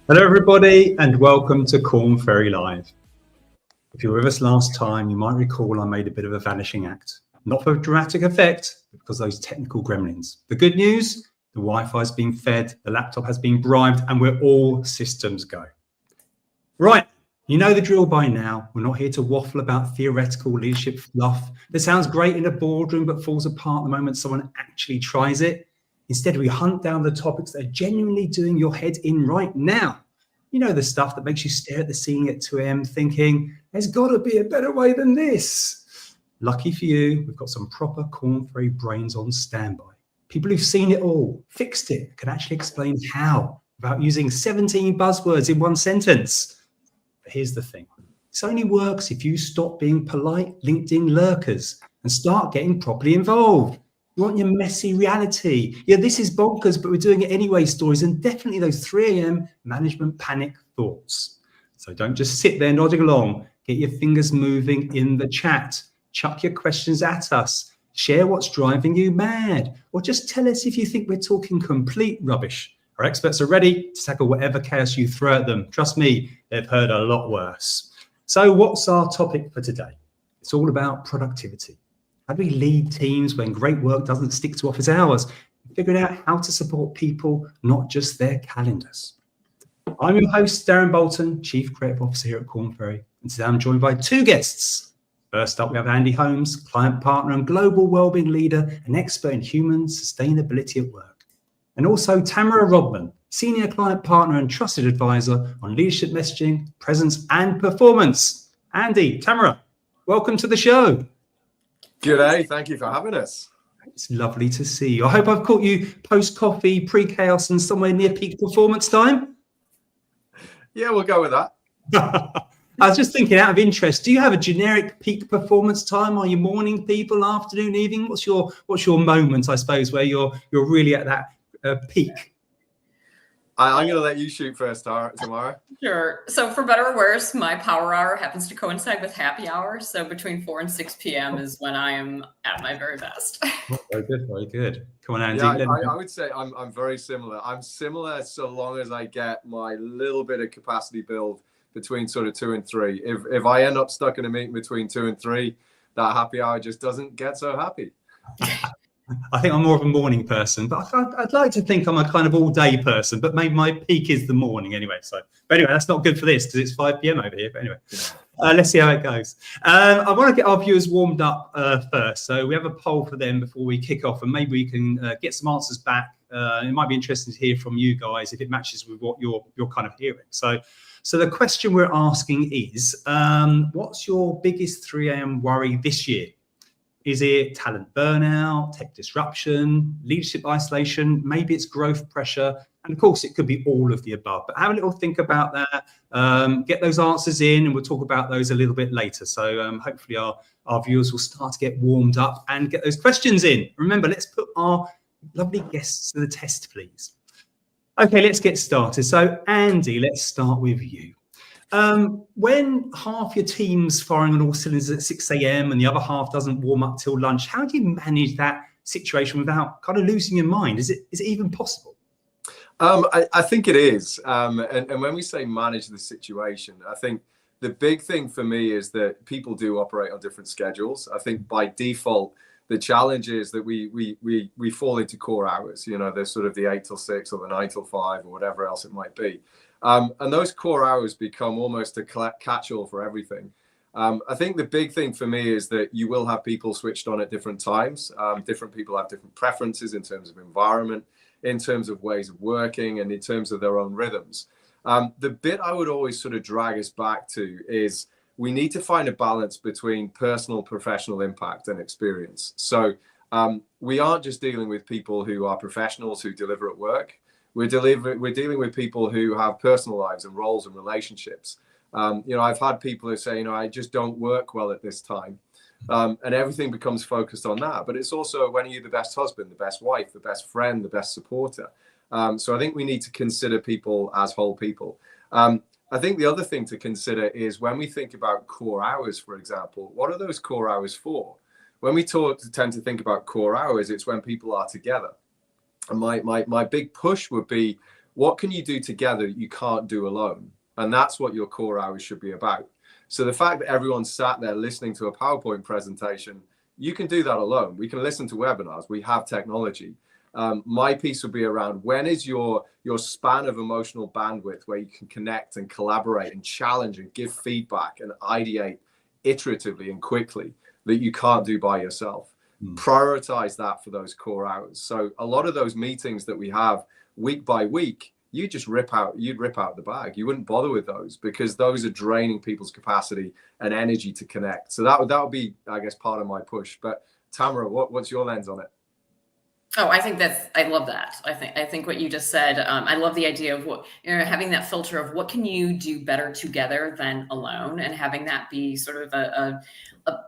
Hello everybody and welcome to Korn Ferry Live. If you were with us last time, you might recall I made a bit of a vanishing act. Not for dramatic effect, but because those technical gremlins. The good news, the Wi-Fi has been fed, the laptop has been bribed, and we're all systems go. Right, you know the drill by now. We're not here to waffle about theoretical leadership fluff that sounds great in a boardroom but falls apart the moment someone actually tries it. Instead, we hunt down the topics that are genuinely doing your head in right now. You know, the stuff that makes you stare at the ceiling at 2 a.m. thinking, there's got to be a better way than this. Lucky for you, we've got some proper Korn Ferry brains on standby. People who've seen it all, fixed it, can actually explain how without using 17 buzzwords in one sentence. But here's the thing. This only works if you stop being polite LinkedIn lurkers and start getting properly involved. You want your messy reality. Yeah, this is bonkers, but we're doing it anyway stories, and definitely those 3 a.m. management panic thoughts. So don't just sit there nodding along. Get your fingers moving in the chat. Chuck your questions at us. Share what's driving you mad. Or just tell us if you think we're talking complete rubbish. Our experts are ready to tackle whatever chaos you throw at them. Trust me, they've heard a lot worse. So what's our topic for today? It's all about productivity. How do we lead teams when great work doesn't stick to office hours? Figuring out how to support people, not just their calendars. I'm your host, Darren Bolton, Chief Creative Officer here at Korn Ferry. And today I'm joined by two guests. First up, we have Andy Holmes, client partner and global wellbeing leader and expert in human sustainability at work. And also Tamara Rodman, senior client partner and trusted advisor on leadership messaging, presence and performance. Andy, Tamara, welcome to the show. G'day, thank you for having us. It's lovely to see you. I hope I've caught you post-coffee, pre-chaos and somewhere near peak performance time. Yeah, we'll go with that. I was just thinking, out of interest, do you have a generic peak performance time? Are you morning people, afternoon, evening? What's your moment, I suppose, where you're really at that peak? I'm going to let you shoot first, Tamara. Sure. So for better or worse, my power hour happens to coincide with happy hour. So between 4 and 6 p.m. is when I am at my very best. Very good, very good. Come on, Andy. Yeah, I would say I'm very similar. I'm similar so long as I get my little bit of capacity build between sort of 2 and 3. If I end up stuck in a meeting between 2 and 3, that happy hour just doesn't get so happy. I think I'm more of a morning person, but I'd like to think I'm a kind of all-day person, but maybe my peak is the morning anyway. But anyway, that's not good for this because it's 5 p.m. over here. But anyway, let's see how it goes. I want to get our viewers warmed up first. So we have a poll for them before we kick off, and maybe we can get some answers back. It might be interesting to hear from you guys if it matches with what you're kind of hearing. So the question we're asking is, what's your biggest 3 a.m. worry this year? Is it talent burnout, tech disruption, leadership isolation? Maybe it's growth pressure. And of course, it could be all of the above. But have a little think about that. Get those answers in, and we'll talk about those a little bit later. So hopefully our viewers will start to get warmed up and get those questions in. Remember, let's put our lovely guests to the test, please. Okay, let's get started. So Andy, let's start with you. When half your team's firing on all cylinders at 6 a.m. and the other half doesn't warm up till lunch, how do you manage that situation without kind of losing your mind? Is it even possible? I think it is. And when we say manage the situation, I think the big thing for me is that people do operate on different schedules. I think by default, the challenge is that we fall into core hours. You know, there's sort of the 8 till 6 or the 9 till 5 or whatever else it might be. And those core hours become almost a catch-all for everything. I think the big thing for me is that you will have people switched on at different times. Different people have different preferences in terms of environment, in terms of ways of working, and in terms of their own rhythms. The bit I would always sort of drag us back to is we need to find a balance between personal, professional impact and experience. So we aren't just dealing with people who are professionals who deliver at work. We're dealing with people who have personal lives and roles and relationships. I've had people who say, I just don't work well at this time. And everything becomes focused on that. But it's also, when are you the best husband, the best wife, the best friend, the best supporter? So I think we need to consider people as whole people. I think the other thing to consider is when we think about core hours, for example, what are those core hours for? When we tend to think about core hours, it's when people are together. And my big push would be, what can you do together that you can't do alone? And that's what your core hours should be about. So the fact that everyone sat there listening to a PowerPoint presentation, you can do that alone. We can listen to webinars. We have technology. My piece would be around, when is your span of emotional bandwidth where you can connect and collaborate and challenge and give feedback and ideate iteratively and quickly that you can't do by yourself. Prioritize that for those core hours. So a lot of those meetings that we have week by week, you'd rip out the bag. You wouldn't bother with those because those are draining people's capacity and energy to connect. So that would be, I guess, part of my push. But Tamara, what's your lens on it? Oh, I love that. I think what you just said, I love the idea of having that filter of what can you do better together than alone, and having that be sort of a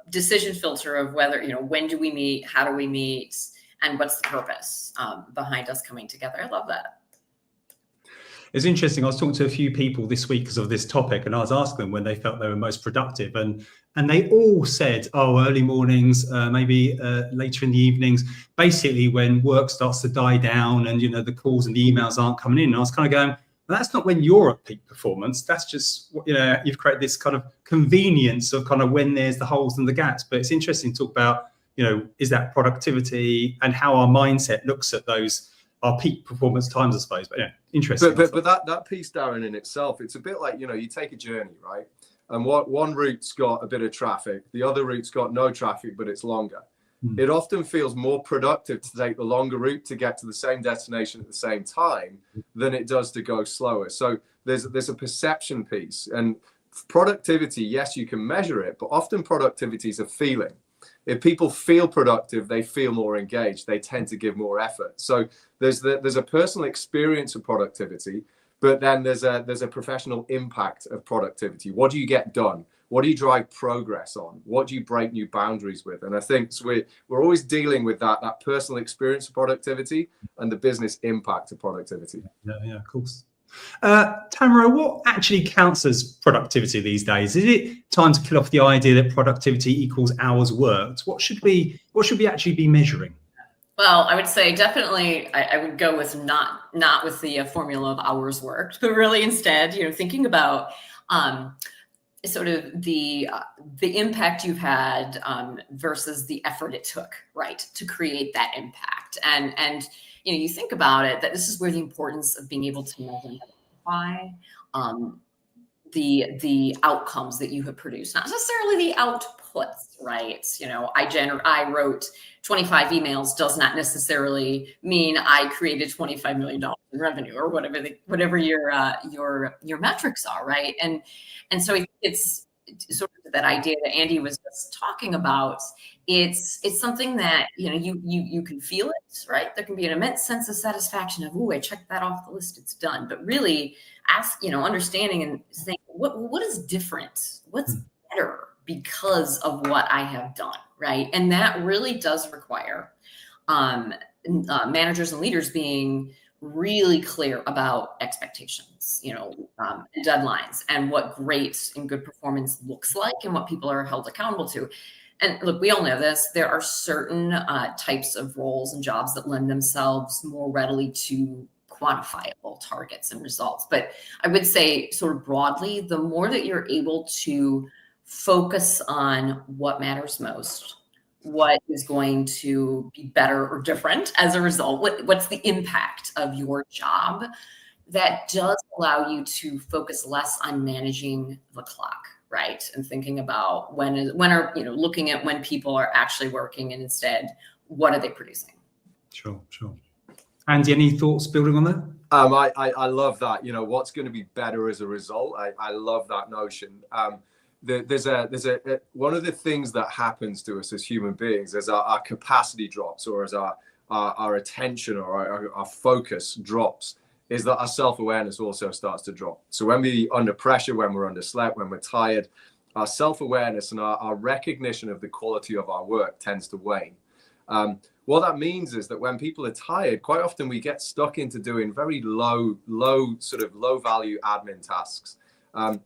decision filter of whether, when do we meet, how do we meet, and what's the purpose behind us coming together. I love that. It's interesting. I was talking to a few people this week because of this topic, and I was asking them when they felt they were most productive, and they all said, early mornings, maybe later in the evenings, basically when work starts to die down and the calls and the emails aren't coming in. And I was kind of going, well, that's not when you're at peak performance. That's just you've created this kind of convenience of kind of when there's the holes and the gaps. But it's interesting to talk about is that productivity and how our mindset looks at those. Our peak performance times, I suppose, but interesting. But that piece, Darren, in itself, it's a bit like, you take a journey, right? And one route's got a bit of traffic, the other route's got no traffic, but it's longer. It often feels more productive to take the longer route to get to the same destination at the same time than it does to go slower. So there's a perception piece, and productivity, yes, you can measure it, but often productivity is a feeling. If people feel productive, they feel more engaged. They tend to give more effort. So there's a personal experience of productivity, but then there's a professional impact of productivity. What do you get done? What do you drive progress on? What do you break new boundaries with? And I think we're always dealing with that personal experience of productivity and the business impact of productivity. Yeah, of course. Tamara, what actually counts as productivity these days? Is it time to kill off the idea that productivity equals hours worked? What should we actually be measuring? Well, I would say definitely I would go with not with the formula of hours worked, but really instead, thinking about sort of the impact you've had versus the effort it took, right, to create that impact. And you think about it, that this is where the importance of being able to measure and identify the outcomes that you have produced, not necessarily the outputs, right? I wrote 25 emails does not necessarily mean I created $25 million in revenue or whatever your metrics are, right? And so it's sort of that idea that Andy was just talking about. It's something that you can feel it, right? There can be an immense sense of satisfaction of, I checked that off the list, it's done. But really understanding and saying what is different, what's better because of what I have done, right? And that really does require managers and leaders being really clear about expectations, deadlines, and what great and good performance looks like and what people are held accountable to. And look, we all know this. There are certain types of roles and jobs that lend themselves more readily to quantifiable targets and results. But I would say sort of broadly, the more that you're able to focus on what matters most, what is going to be better or different as a result, what's the impact of your job, that does allow you to focus less on managing the clock, right? And thinking about looking at when people are actually working, and instead, what are they producing? Sure. Andy, any thoughts building on that? I love that. What's going to be better as a result? I love that notion. There's one of the things that happens to us as human beings as our capacity drops, or as our attention or our focus drops, is that our self-awareness also starts to drop. So when we're under pressure, when we're underslept, when we're tired, our self-awareness and our recognition of the quality of our work tends to wane. What that means is that when people are tired, quite often we get stuck into doing very low value admin tasks.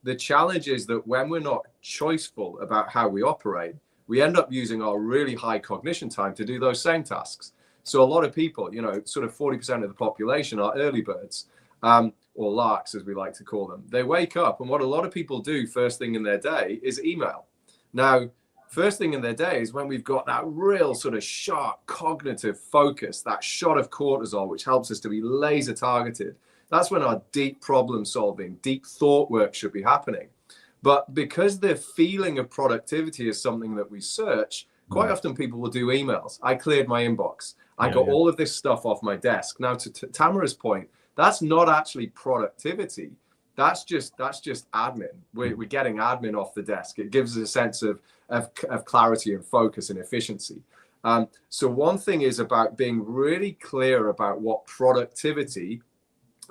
The challenge is that when we're not choiceful about how we operate, we end up using our really high cognition time to do those same tasks. So a lot of people, sort of 40% of the population are early birds, or larks, as we like to call them. They wake up, and what a lot of people do first thing in their day is email. Now, first thing in their day is when we've got that real sort of sharp cognitive focus, that shot of cortisol, which helps us to be laser targeted. That's when our deep problem solving, deep thought work should be happening. But because the feeling of productivity is something that we search, quite often people will do emails. I cleared my inbox. I got all of this stuff off my desk. Now, to Tamara's point, that's not actually productivity. That's just admin. We're getting admin off the desk. It gives us a sense of clarity and focus and efficiency. So one thing is about being really clear about what productivity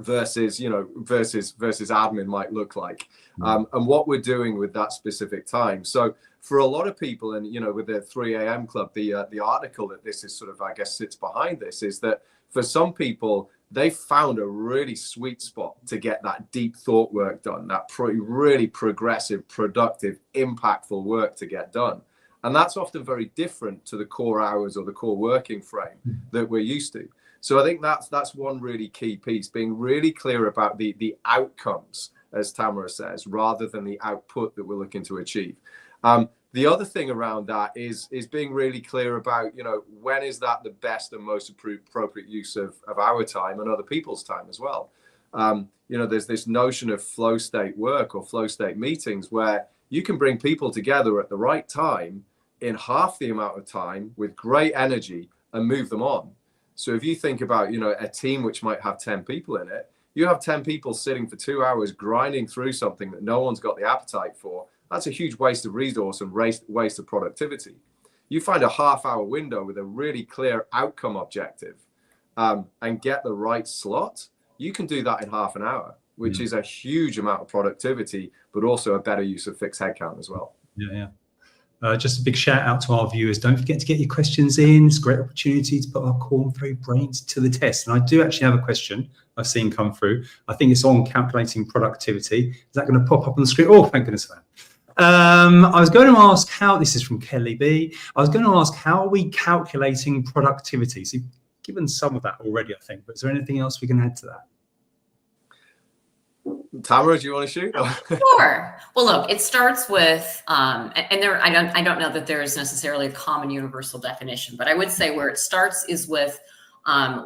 versus admin might look like, and what we're doing with that specific time. So for a lot of people, and with the 3 a.m. club, the article that this is sort of, I guess, sits behind this, is that for some people, they found a really sweet spot to get that deep thought work done, that really progressive, productive, impactful work to get done. And that's often very different to the core hours or the core working frame that we're used to. So I think that's one really key piece, being really clear about the outcomes, as Tamara says, rather than the output that we're looking to achieve. The other thing around that is being really clear about, when is that the best and most appropriate use of our time and other people's time as well. There's this notion of flow state work or flow state meetings where you can bring people together at the right time in half the amount of time with great energy and move them on. So if you think about, a team which might have 10 people in it, you have 10 people sitting for 2 hours grinding through something that no one's got the appetite for. That's a huge waste of resource and waste of productivity. You find a half-hour window with a really clear outcome objective, and get the right slot. You can do that in half an hour, which is a huge amount of productivity, but also a better use of fixed headcount as well. Yeah. Just a big shout out to our viewers. Don't forget to get your questions in. It's a great opportunity to put our Korn Ferry brains to the test. And I do actually have a question I've seen come through. I think it's on calculating productivity. Is that going to pop up on the screen? Oh, thank goodness for that. I was going to ask this is from Kelly B. I was going to ask, how are we calculating productivity? So you've given some of that already, I think, but is there anything else we can add to that? Tamara, do you want to shoot? Sure. Well, look, it starts with, and there, I don't know that there is necessarily a common universal definition, but I would say where it starts is with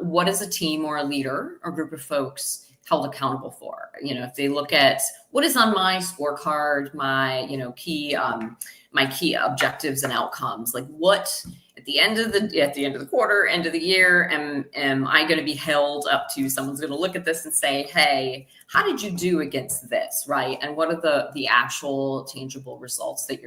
what is a team or a leader or group of folks held accountable for. If they look at what is on my scorecard, my key objectives and outcomes, like what at the end of the quarter, end of the year, am I going to be held up to? Someone's going to look at this and say, hey, how did you do against this, right? And what are the actual tangible results that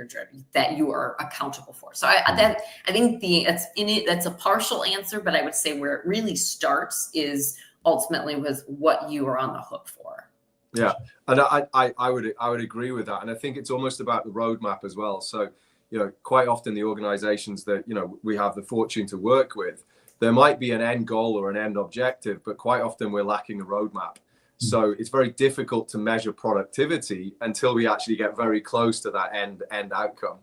you are accountable for? So I think that's a partial answer, but I would say where it really starts is ultimately with what you are on the hook for. Yeah, and I would agree with that, and I think it's almost about the roadmap as well. So, quite often the organizations that we have the fortune to work with, there might be an end goal or an end objective, but quite often we're lacking a roadmap. So it's very difficult to measure productivity until we actually get very close to that end outcome.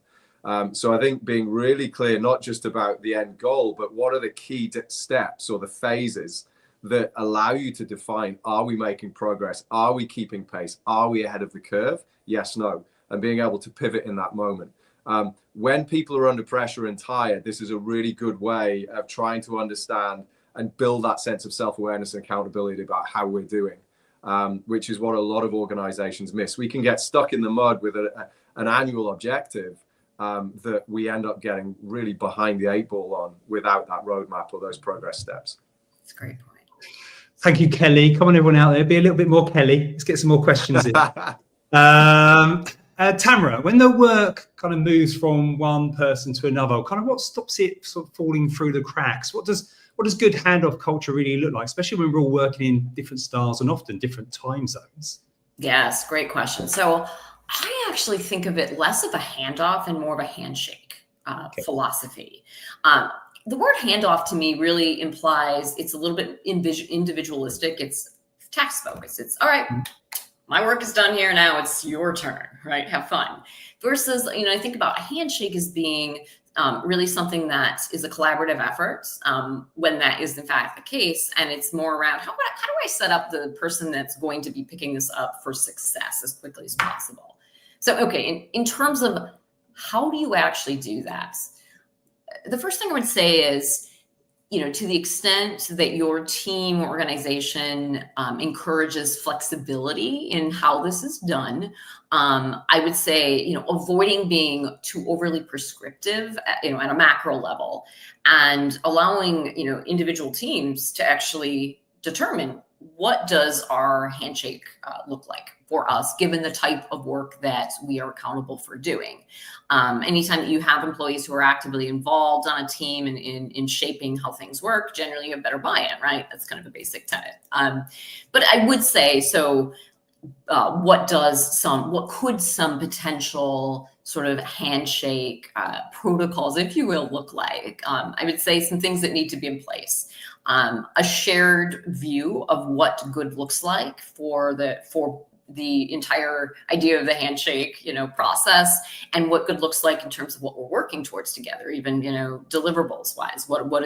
So I think being really clear, not just about the end goal, but what are the key steps or the phases that allow you to define, are we making progress? Are we keeping pace? Are we ahead of the curve? Yes, no. And being able to pivot in that moment. When people are under pressure and tired, this is a really good way of trying to understand and build that sense of self-awareness and accountability about how we're doing, which is what a lot of organizations miss. We can get stuck in the mud with an annual objective that we end up getting really behind the eight ball on without that roadmap or those progress steps. That's a great point. Thank you, Kelly. Come on, everyone out there, be a little bit more Kelly. Let's get some more questions in. Tamara, when the work kind of moves from one person to another, kind of what stops it sort of falling through the cracks? What does good handoff culture really look like, especially when we're all working in different styles and often different time zones? Yes, great question. So I actually think of it less of a handoff and more of a handshake philosophy. The word handoff to me really implies it's a little bit individualistic. It's task focused. It's all right. My work is done here. Now it's your turn, right? Have fun. Versus, I think about a handshake as being really something that is a collaborative effort when that is in fact the case. And it's more around how do I set up the person that's going to be picking this up for success as quickly as possible? So, okay, in terms of how do you actually do that? The first thing I would say is, to the extent that your team or organization encourages flexibility in how this is done, I would say, avoiding being too overly prescriptive, at a macro level, and allowing, individual teams to actually determine what does our handshake look like for us, given the type of work that we are accountable for doing. Anytime that you have employees who are actively involved on a team and in shaping how things work, generally you have better buy-in, right? That's kind of a basic tenet. But I would say, so what could some potential sort of handshake protocols, if you will, look like? I would say some things that need to be in place. A shared view of what good looks like for the entire idea of the handshake, process, and what good looks like in terms of what we're working towards together, even, deliverables wise. What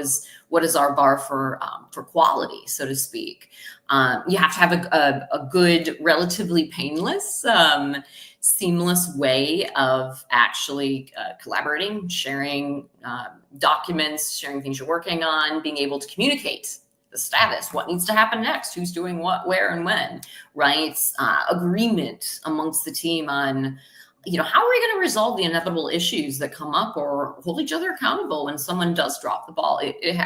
is our bar for quality, so to speak? You have to have a good, relatively painless, seamless way of actually collaborating, sharing documents, sharing things you're working on, being able to communicate the status, what needs to happen next, who's doing what, where, and when, right? Agreement amongst the team on, how are we going to resolve the inevitable issues that come up, or hold each other accountable when someone does drop the ball.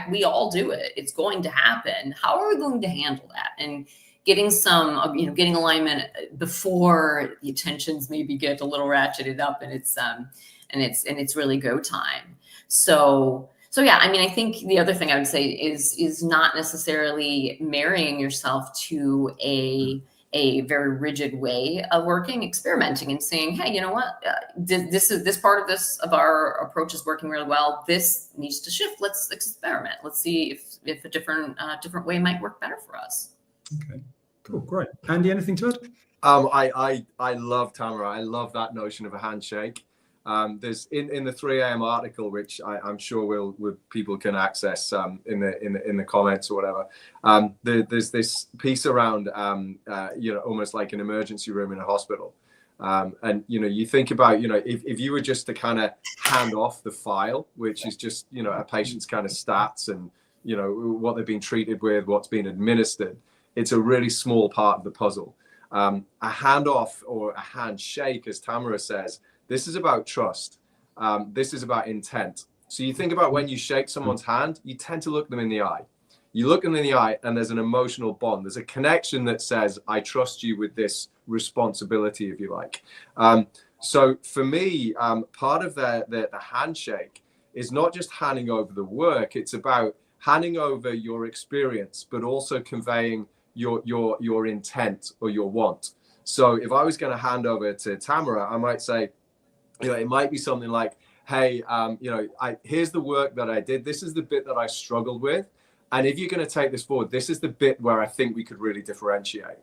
We all do it. It's going to happen. How are we going to handle that? And getting getting alignment before the tensions maybe get a little ratcheted up, and it's really go time. So yeah, I think the other thing I would say is not necessarily marrying yourself to a very rigid way of working, experimenting and saying, hey, you know what, this part of our approach is working really well. This needs to shift. Let's experiment. Let's see if a different way might work better for us. Okay, cool, great. Andy, anything to add? I love Tamara. I love that notion of a handshake. There's in the 3am article, which I'm sure people can access in the comments or whatever. There's this piece around almost like an emergency room in a hospital, and you think about if you were just to kind of hand off the file, which is just a patient's kind of stats and what they've been treated with, what's been administered. It's a really small part of the puzzle. A handoff or a handshake, as Tamara says. This is about trust. This is about intent. So you think about when you shake someone's hand, you tend to look them in the eye. You look them in the eye and there's an emotional bond. There's a connection that says, I trust you with this responsibility, if you like. So for me, part of the handshake is not just handing over the work. It's about handing over your experience, but also conveying your intent or your want. So if I was going to hand over to Tamara, I might say, it might be something like, hey, here's the work that I did. This is the bit that I struggled with. And if you're going to take this forward, this is the bit where I think we could really differentiate.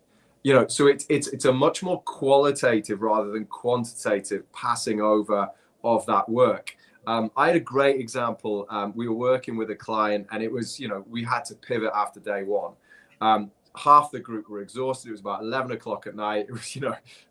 So it's a much more qualitative rather than quantitative passing over of that work. I had a great example. We were working with a client and it was, we had to pivot after day one. Half the group were exhausted. It was about 11 o'clock at night. It was,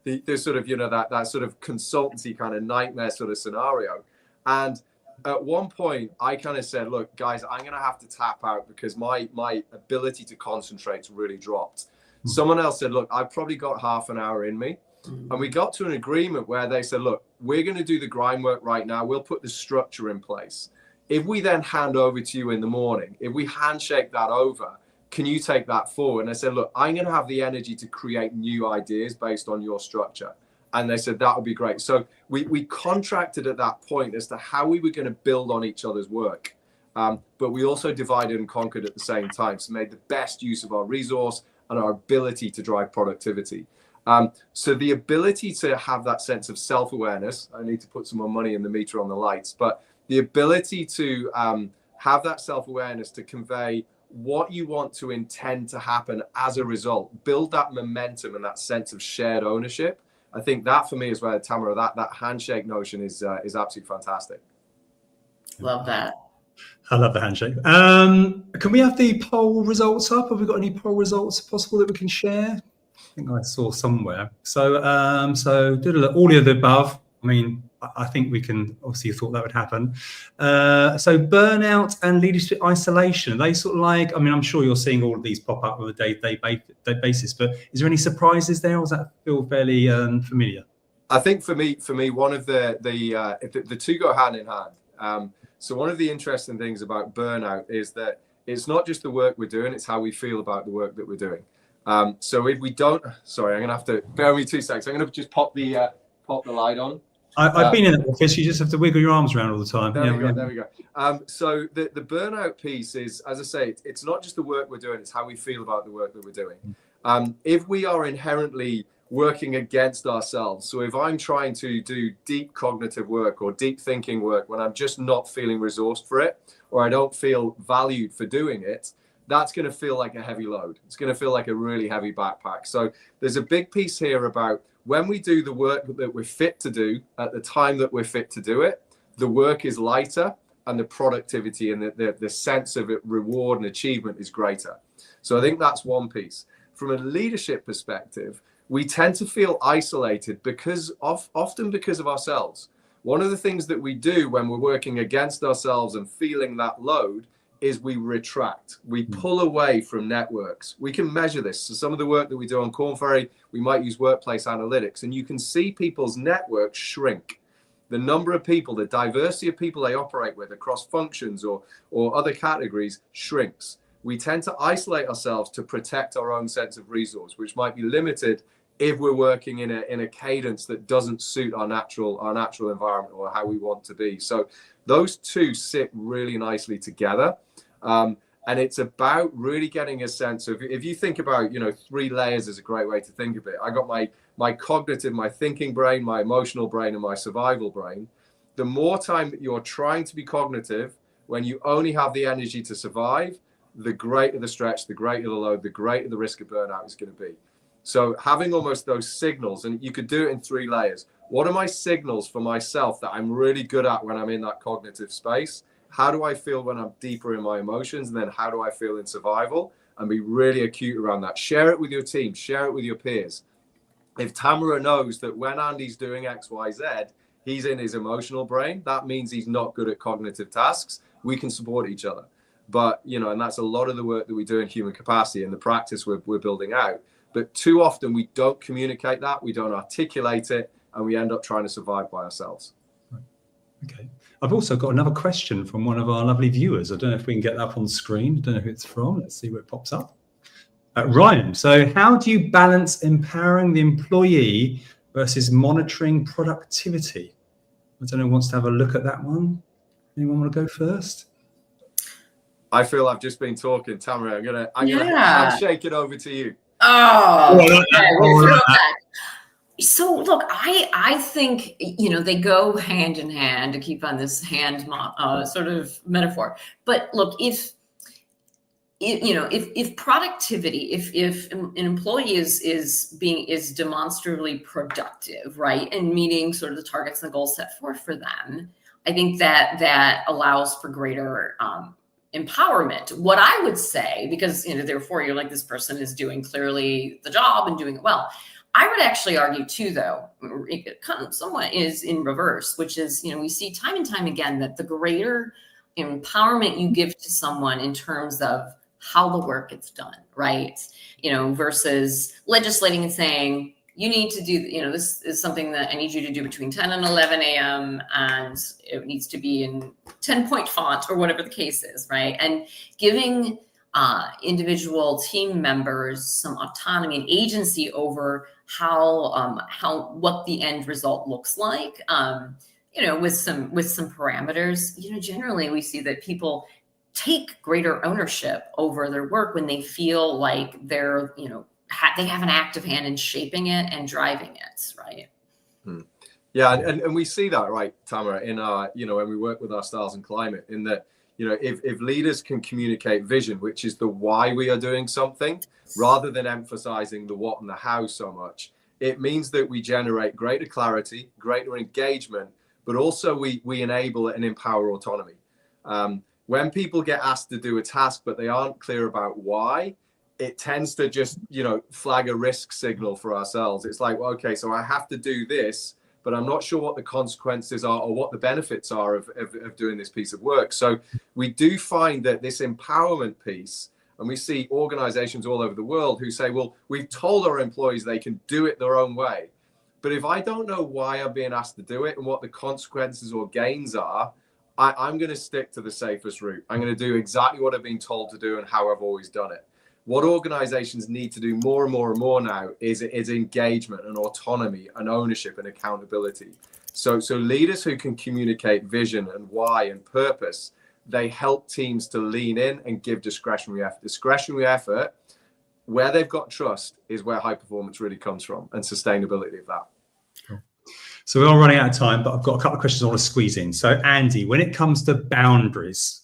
the sort of, that sort of consultancy kind of nightmare sort of scenario. And at one point I kind of said, look, guys, I'm going to have to tap out because my ability to concentrate's really dropped. Someone else said, look, I've probably got half an hour in me. And we got to an agreement where they said, look, we're going to do the grind work right now. We'll put the structure in place. If we then hand over to you in the morning, if we handshake that over, can you take that forward? And I said, look, I'm going to have the energy to create new ideas based on your structure. And they said, that would be great. So we contracted at that point as to how we were going to build on each other's work. But we also divided and conquered at the same time. So made the best use of our resource and our ability to drive productivity. So the ability to have that sense of self-awareness, I need to put some more money in the meter on the lights, but the ability to have that self-awareness to convey what you want to intend to happen as a result, build that momentum and that sense of shared ownership. I think that for me is where, Tamara, that handshake notion is absolutely fantastic. Love that. I love the handshake. Can we have the poll results up? Have we got any poll results possible that we can share? I think I saw somewhere. So all of the above. I mean, I think we can obviously thought that would happen. So burnout and leadership isolation, they sort of like, I mean, I'm sure you're seeing all of these pop up on a day-to-day basis, but is there any surprises there, or does that feel fairly familiar? I think for me, one of the two go hand in hand. So one of the interesting things about burnout is that it's not just the work we're doing, it's how we feel about the work that we're doing. So if we don't, sorry, I'm going to have to, bear with me 2 seconds. I'm going to just pop the light on. I've been in that office. You just have to wiggle your arms around all the time. There we go. So the burnout piece is, as I say, it's not just the work we're doing, it's how we feel about the work that we're doing. If we are inherently working against ourselves, so if I'm trying to do deep cognitive work or deep thinking work when I'm just not feeling resourced for it, or I don't feel valued for doing it, that's going to feel like a heavy load. It's going to feel like a really heavy backpack. So there's a big piece here about when we do the work that we're fit to do at the time that we're fit to do it, the work is lighter and the productivity and the sense of it, reward and achievement is greater. So I think that's one piece. From a leadership perspective, we tend to feel isolated often because of ourselves. One of the things that we do when we're working against ourselves and feeling that load is we retract. We pull away from networks. We can measure this. So some of the work that we do on Korn Ferry, we might use workplace analytics, and you can see people's networks shrink. The number of people, the diversity of people they operate with across functions or other categories shrinks. We tend to isolate ourselves to protect our own sense of resource, which might be limited if we're working in a cadence that doesn't suit our natural environment or how we want to be. So those two sit really nicely together. And it's about really getting a sense of, if you think about, 3 layers is a great way to think of it. I got my cognitive, my thinking brain, my emotional brain, and my survival brain. The more time that you're trying to be cognitive, when you only have the energy to survive, the greater the stretch, the greater the load, the greater the risk of burnout is going to be. So having almost those signals, and you could do it in 3 layers. What are my signals for myself that I'm really good at when I'm in that cognitive space? How do I feel when I'm deeper in my emotions? And then how do I feel in survival? And be really acute around that. Share it with your team. Share it with your peers. If Tamara knows that when Andy's doing X, Y, Z, he's in his emotional brain, that means he's not good at cognitive tasks. We can support each other. But, and that's a lot of the work that we do in human capacity and the practice we're building out. But too often we don't communicate that, we don't articulate it, and we end up trying to survive by ourselves. Okay. I've also got another question from one of our lovely viewers. I don't know if we can get that up on screen. I don't know who it's from. Let's see where it pops up. Ryan, so how do you balance empowering the employee versus monitoring productivity? I don't know who wants to have a look at that one. Anyone want to go first? I feel I've just been talking. Tamara, I'm shaking over to you. So look, I think, they go hand in hand, to keep on this hand sort of metaphor. But look, if productivity, if an employee is demonstrably productive, right, and meeting sort of the targets and the goals set forth for them, I think that allows for greater empowerment. What I would say, because therefore you're like, this person is doing clearly the job and doing it well. I would actually argue too, though, it somewhat is in reverse, which is, we see time and time again that the greater empowerment you give to someone in terms of how the work gets done, right? Versus legislating and saying, you need to do, this is something that I need you to do between 10 and 11 a.m. and it needs to be in 10-point font or whatever the case is, right? And giving individual team members some autonomy and agency over how what the end result looks like. With some parameters. Generally we see that people take greater ownership over their work when they feel like they're, they have an active hand in shaping it and driving it, right? Yeah, and we see that, right, Tamara, in our, when we work with our Stars and Climate, in that, if leaders can communicate vision, which is the why we are doing something, rather than emphasizing the what and the how so much, it means that we generate greater clarity, greater engagement, but also we enable and empower autonomy. When people get asked to do a task, but they aren't clear about why, it tends to just, flag a risk signal for ourselves. It's like, well, okay, so I have to do this, but I'm not sure what the consequences are or what the benefits are of doing this piece of work. So we do find that this empowerment piece, and we see organizations all over the world who say, well, we've told our employees they can do it their own way. But if I don't know why I'm being asked to do it and what the consequences or gains are, I'm going to stick to the safest route. I'm going to do exactly what I've been told to do and how I've always done it. What organizations need to do more and more and more now is engagement and autonomy and ownership and accountability. So leaders who can communicate vision and why and purpose, they help teams to lean in and give discretionary effort. Discretionary effort, where they've got trust, is where high performance really comes from, and sustainability of that. Cool. So we're all running out of time, but I've got a couple of questions I want to squeeze in. So Andy, when it comes to boundaries,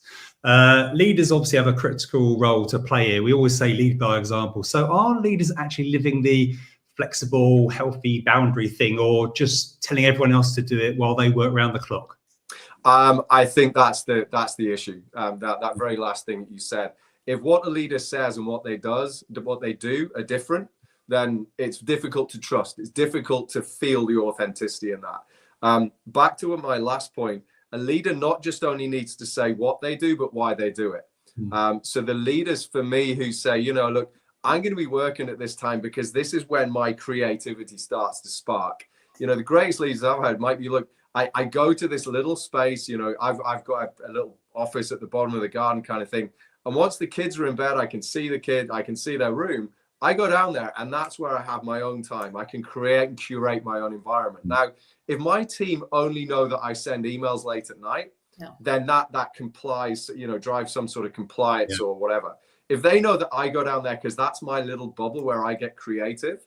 leaders obviously have a critical role to play here. We always say lead by example. So are leaders actually living the flexible, healthy boundary thing, or just telling everyone else to do it while they work around the clock? I think that's the issue. That very last thing that you said. If what a leader says and what they do are different, then it's difficult to trust. It's difficult to feel the authenticity in that. Back to my last point, a leader not just only needs to say what they do, but why they do it. So the leaders for me who say, look, I'm going to be working at this time because this is when my creativity starts to spark. The greatest leaders I've had might be, look, I go to this little space, I've got a little office at the bottom of the garden kind of thing. And once the kids are in bed, I can see the kid, I can see their room. I go down there and that's where I have my own time. I can create and curate my own environment. Now, if my team only know that I send emails late at night, then that complies, drives some sort of compliance or whatever. If they know that I go down there because that's my little bubble where I get creative,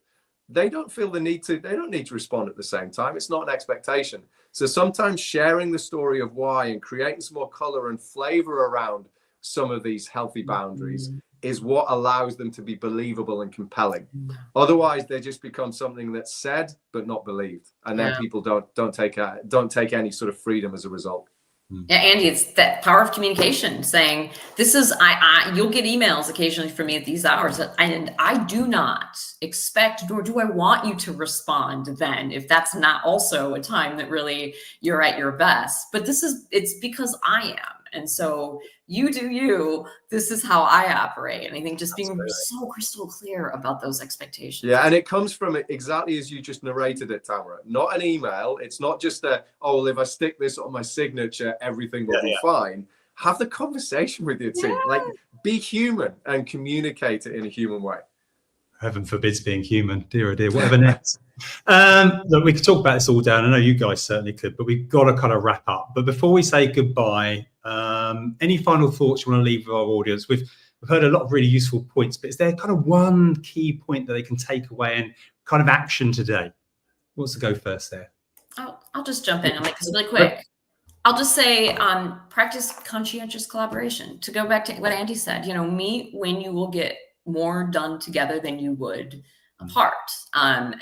they don't feel the need to, they don't need to respond at the same time. It's not an expectation. So sometimes sharing the story of why and creating some more color and flavor around some of these healthy boundaries is what allows them to be believable and compelling. Otherwise, they just become something that's said but not believed, and then people don't take any sort of freedom as a result. Yeah, Andy, it's that power of communication. Saying this is you'll get emails occasionally from me at these hours, and I do not expect, nor do I want you to respond then if that's not also a time that really you're at your best. But it's because I am. And so you do you, this is how I operate. And I think just being so crystal clear about those expectations. Yeah, and it comes from exactly as you just narrated it, Tamara. Not an email. It's not just well, if I stick this on my signature, everything will be fine. Have the conversation with your team. Like, be human and communicate it in a human way. Heaven forbids being human. Dear, oh dear, whatever next. Look, we could talk about this all day. I know you guys certainly could, but we've got to kind of wrap up. But before we say goodbye, any final thoughts you want to leave with our audience? We've heard a lot of really useful points, but is there kind of one key point that they can take away and kind of action today? Who wants to go first there? I'll just jump in. I'll make this really quick. I'll just say practice conscientious collaboration. To go back to what Andy said, meet when you will get more done together than you would apart. And,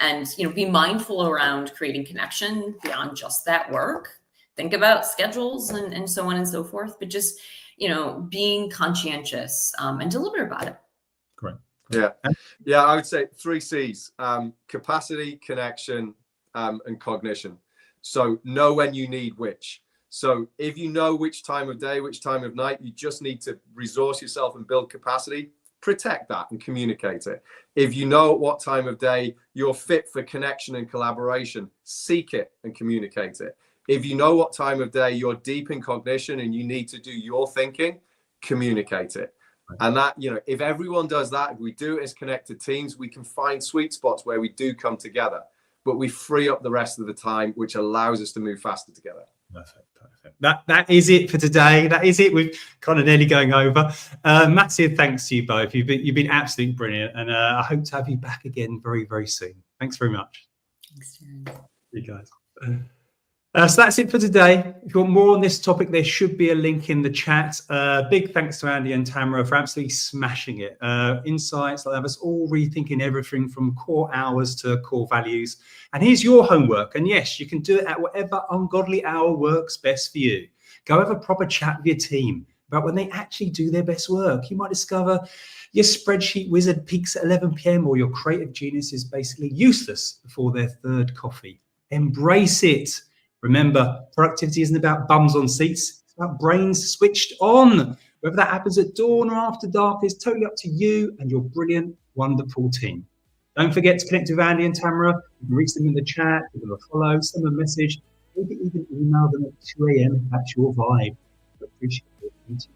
be mindful around creating connection beyond just that work. Think about schedules and so on and so forth, but just, being conscientious and deliberate about it. Great. Yeah, I would say 3 C's, capacity, connection, and cognition. So know when you need which. So if you know which time of day, which time of night, you just need to resource yourself and build capacity. Protect that and communicate it. If you know at what time of day you're fit for connection and collaboration, seek it and communicate it. If you know what time of day you're deep in cognition and you need to do your thinking, communicate it. And that, if everyone does that, if we do it as connected teams, we can find sweet spots where we do come together, but we free up the rest of the time, which allows us to move faster together. Perfect. That is it for today. That is it. We've kind of nearly going over. Massive thanks to you both. You've been absolutely brilliant, and I hope to have you back again very, very soon. Thanks very much. Thanks, Darren. You guys. So that's it for today. If you want more on this topic, there should be a link in the chat. Big thanks to Andy and Tamara for absolutely smashing it. Insights that have us all rethinking everything from core hours to core values. And here's your homework. And yes, you can do it at whatever ungodly hour works best for you. Go have a proper chat with your team about when they actually do their best work. You might discover your spreadsheet wizard peaks at 11 p.m. or your creative genius is basically useless before their third coffee. Embrace it. Remember, productivity isn't about bums on seats. It's about brains switched on. Whether that happens at dawn or after dark is totally up to you and your brilliant, wonderful team. Don't forget to connect with Andy and Tamara. You can reach them in the chat, give them a follow, send them a message, maybe even email them at 2 a.m. if that's your vibe. I appreciate it. And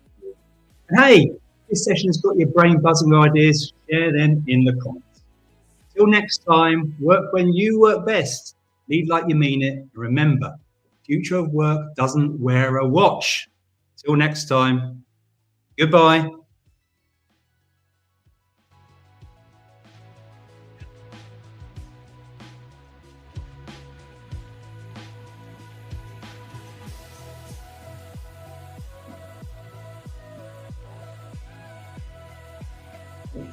hey, this session has got your brain buzzing with ideas. Share them in the comments. Till next time, work when you work best. Lead like you mean it. And remember, the future of work doesn't wear a watch. Till next time, goodbye.